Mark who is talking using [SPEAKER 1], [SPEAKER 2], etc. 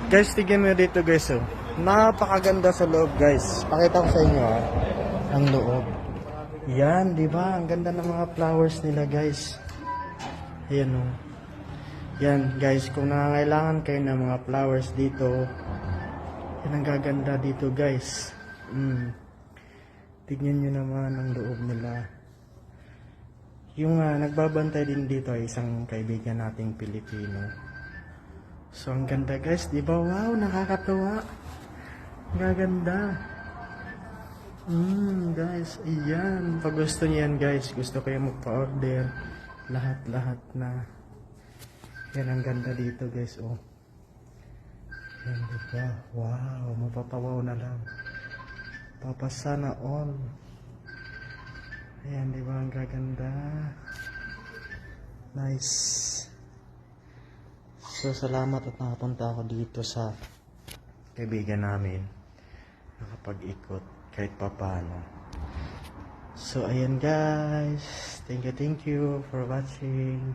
[SPEAKER 1] Guys, tignan mo dito guys, oh. Napakaganda sa loob, guys. Pakita ko sa inyo, ah. Ang loob. Yan, di ba? Ang ganda ng mga flowers nila, guys. Ayan, oh. Yan, guys. Kung nangangailangan kayo ng mga flowers dito, yan ang gaganda dito, guys. Tignan nyo naman ang loob nila. Yung nagbabantay din dito ay isang kaibigan nating Pilipino. So, ang ganda guys, di ba? Wow, nakakatuwa. Ang gaganda. Guys, ayan. Pag gusto niyo yan guys, gusto kayo magpa-order. Lahat-lahat na. Yan ang ganda dito guys, oh. Yan, di ba? Wow, mapapawaw na lang. Papasana all. Ayan, di ba? Ang gaganda. Nice. So, salamat at nakapunta ako dito sa kaibigan namin. Nakapag-ikot kahit papano. So, ayan guys. Thank you for watching.